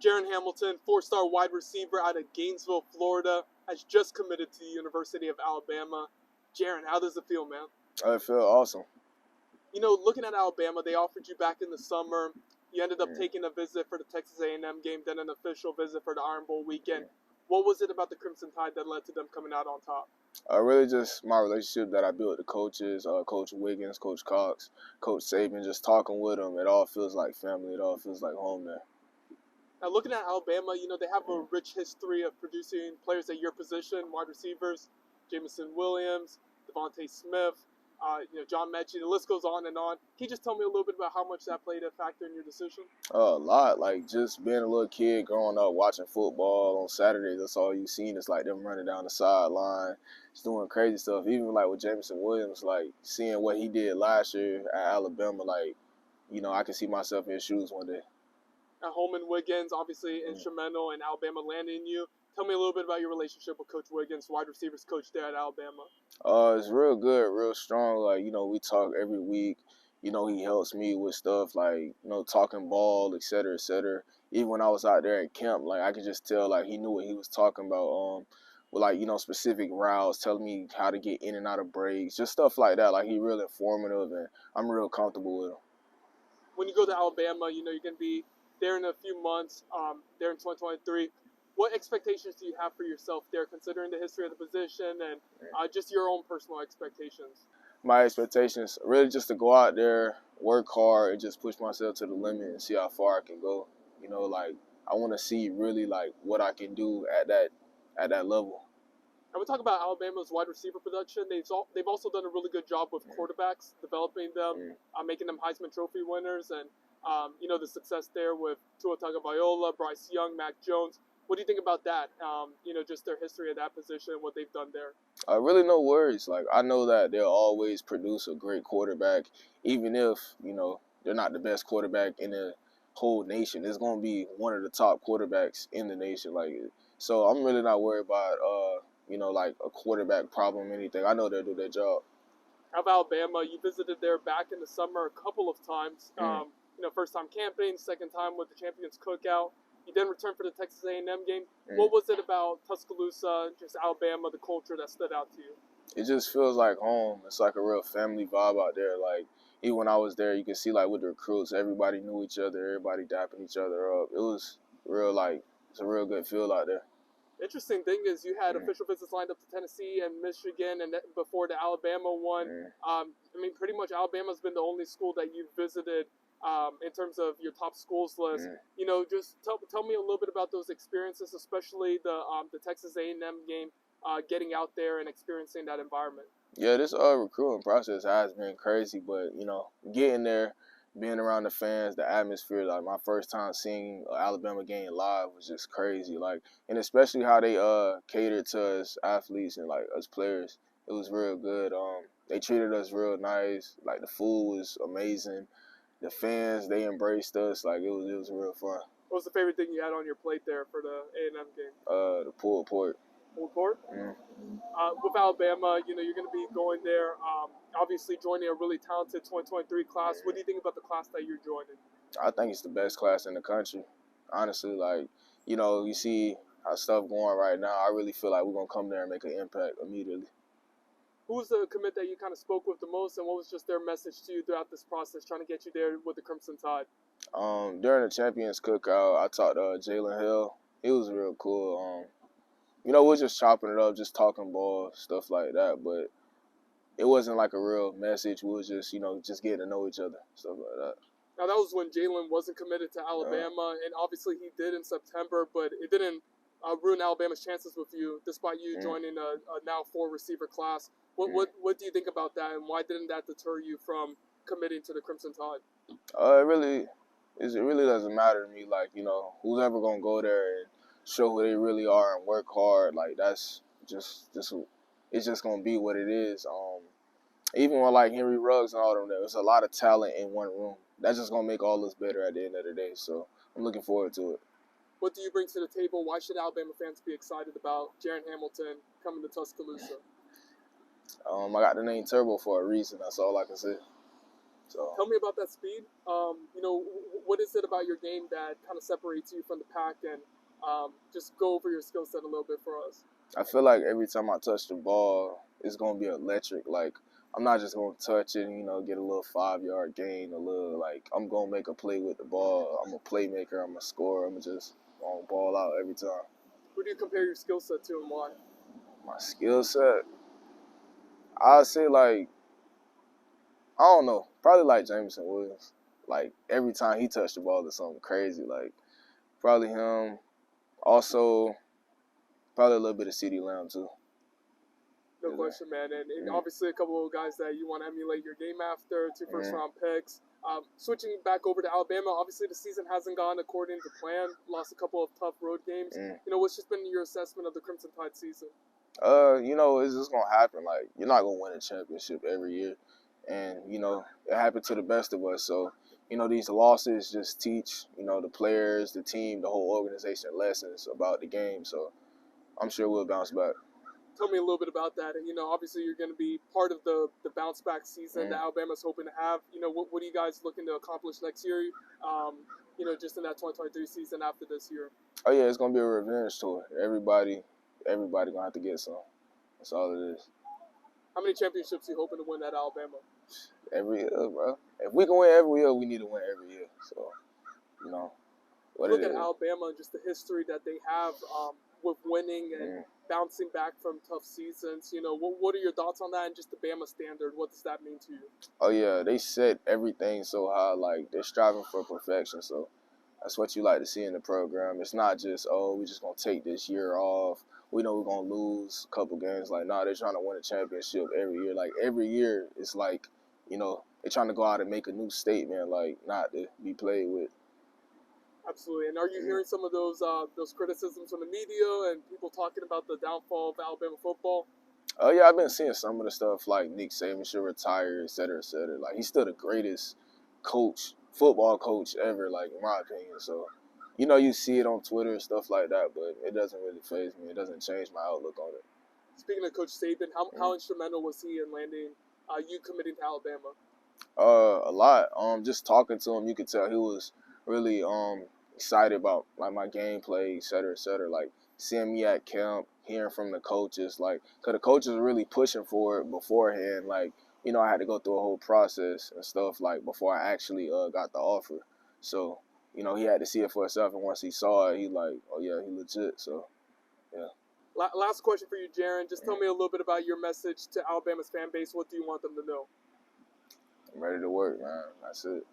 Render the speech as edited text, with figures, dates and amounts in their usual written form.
Jaren Hamilton, four-star wide receiver out of Gainesville, Florida, has just committed to the University of Alabama. Jaren, how does it feel, man? I feel awesome. You know, looking at Alabama, they offered you back in the summer. You ended up taking a visit for the Texas A&M game, then an official visit for the Iron Bowl weekend. What was it about the Crimson Tide that led to them coming out on top? Really just my relationship that I built with the coaches, Coach Wiggins, Coach Cox, Coach Saban, just talking with them. It all feels like family. It all feels like home there. Now, looking at Alabama, you know, they have a rich history of producing players at your position, wide receivers, Jamison Williams, Devontae Smith, John Mechie. The list goes on and on. Can you just tell me a little bit about how much that played a factor in your decision? A lot. Like, just being a little kid growing up watching football on Saturdays, that's all you seen. It's like them running down the sideline, just doing crazy stuff. Even, like, with Jamison Williams, like, seeing what he did last year at Alabama, like, you know, I can see myself in his shoes one day. Holman Wiggins, obviously instrumental in Alabama landing you. Tell me a little bit about your relationship with Coach Wiggins, wide receivers coach there at Alabama. It's real good, real strong. Like, you know, we talk every week. You know, he helps me with stuff like, you know, talking ball, et cetera, et cetera. Even when I was out there at camp, like, I could just tell, like, he knew what he was talking about. With, like, you know, specific routes, telling me how to get in and out of breaks, just stuff like that. Like, he real informative, and I'm real comfortable with him. When you go to Alabama, you know, you're going to be there in a few months, there in 2023. What expectations do you have for yourself there, considering the history of the position and just your own personal expectations? My expectations really just to go out there, work hard, and just push myself to the limit and see how far I can go. You know, like, I want to see really like what I can do at that level. And we talk about Alabama's wide receiver production. They've also done a really good job with quarterbacks, developing them, making them Heisman Trophy winners, and you know, the success there with Tua Tagovailoa, Bryce Young, Mac Jones. What do you think about that? You know, just their history of that position and what they've done there. Really no worries. Like, I know that they'll always produce a great quarterback, even if, you know, they're not the best quarterback in the whole nation. It's going to be one of the top quarterbacks in the nation. Like, so I'm really not worried about, you know, like a quarterback problem or anything. I know they'll do their job. Of Alabama, you visited there back in the summer a couple of times. You know, first time camping, second time with the Champions Cookout. You then returned for the Texas A&M game. What was it about Tuscaloosa, just Alabama, the culture that stood out to you? It just feels like home. It's like a real family vibe out there. Like, even when I was there, you can see, like, with the recruits, everybody knew each other, everybody dapping each other up. It was real, like, it's a real good feel out there. Interesting thing is you had official visits lined up to Tennessee and Michigan, and before the Alabama one. I mean, pretty much Alabama's been the only school that you've visited in terms of your top schools list. You know, just tell me a little bit about those experiences, especially the Texas A&M game, getting out there and experiencing that environment. Yeah, this recruiting process has been crazy, but, you know, getting there, being around the fans, the atmosphere, like, my first time seeing an Alabama game live was just crazy. Like, and especially how they catered to us athletes and, like, us players. It was real good. They treated us real nice. Like, the food was amazing. The fans, they embraced us. Like, it was real fun. What was the favorite thing you had on your plate there for the A&M game? The pulled pork. Pulled pork? With Alabama, you know, you're going to be going there, obviously joining a really talented 2023 class. What do you think about the class that you're joining? I think it's the best class in the country. Honestly, like, you know, you see how stuff going right now. I really feel like we're going to come there and make an impact immediately. Who was the commit that you kind of spoke with the most, and what was just their message to you throughout this process, trying to get you there with the Crimson Tide? During the Champions Cookout, I talked to Jalen Hill. He was real cool. You know, we were just chopping it up, just talking ball, stuff like that. But it wasn't like a real message. We was just, you know, just getting to know each other, stuff like that. Now, that was when Jalen wasn't committed to Alabama, and obviously he did in September, but it didn't ruin Alabama's chances with you, despite you joining a now 4-receiver class. What do you think about that, and why didn't that deter you from committing to the Crimson Tide? It really doesn't matter to me. Like, you know, who's ever gonna go there and show who they really are and work hard. Like, that's just it's just gonna be what it is. Even with like Henry Ruggs and all them, there's a lot of talent in one room. That's just gonna make all us better at the end of the day. So I'm looking forward to it. What do you bring to the table? Why should Alabama fans be excited about Jaren Hamilton coming to Tuscaloosa? I got the name Turbo for a reason. That's all I can say. So Tell me about that speed. What is it about your game that kind of separates you from the pack? And just go over your skill set a little bit for us. I feel like every time I touch the ball, it's gonna be electric. Like I'm not just gonna touch it and get a little 5-yard gain, I'm gonna make a play with the ball. I'm a playmaker. I'm a scorer. I'm just gonna ball out every time. Who do you compare your skill set to, and why? My skill set, I'd say I don't know, probably like Jameson Williams. Like every time he touched the ball, it's something crazy. Like probably him. Also, probably a little bit of CeeDee Lamb too. No question, man. And obviously a couple of guys that you want to emulate your game after, 2 first-round picks. Switching back over to Alabama, obviously the season hasn't gone according to plan. Lost a couple of tough road games. What's just been your assessment of the Crimson Tide season? It's just gonna happen. Like you're not gonna win a championship every year, and it happened to the best of us. So these losses just teach the players, the team, the whole organization lessons about the game. So I'm sure we'll bounce back. Tell me a little bit about that. And, obviously you're going to be part of the bounce back season that Alabama's hoping to have. What are you guys looking to accomplish next year? Just in that 2023 season after this year. Oh yeah, it's gonna be a revenge tour. Everybody gonna have to get some. That's all it is. How many championships are you hoping to win at Alabama? Every year, bro. If we can win every year, we need to win every year. So, look at Alabama and just the history that they have with winning and bouncing back from tough seasons. What are your thoughts on that and just the Bama standard? What does that mean to you? Oh, yeah. They set everything so high. Like, they're striving for perfection. So, that's what you like to see in the program. It's not just, we're just going to take this year off. We know we're going to lose a couple games. Like, they're trying to win a championship every year. Like, every year, it's like, they're trying to go out and make a new statement, like, not to be played with. Absolutely. And are you hearing some of those criticisms from the media and people talking about the downfall of Alabama football? Oh, yeah, I've been seeing some of the stuff like Nick Saban should retire, et cetera, et cetera. Like, he's still the greatest football coach ever, like, in my opinion. So, you see it on Twitter and stuff like that, but it doesn't really faze me. It doesn't change my outlook on it. Speaking of Coach Saban, how instrumental was he in landing you committing to Alabama? A lot. Just talking to him, you could tell he was really excited about like my gameplay, et cetera, et cetera. Like seeing me at camp, hearing from the coaches, like, cause the coaches were really pushing for it beforehand. Like, I had to go through a whole process and stuff like before I actually got the offer. So, he had to see it for himself, and once he saw it, he like, oh yeah, he legit. So, yeah. Last question for you, Jaren. Just tell me a little bit about your message to Alabama's fan base. What do you want them to know? I'm ready to work, man. That's it.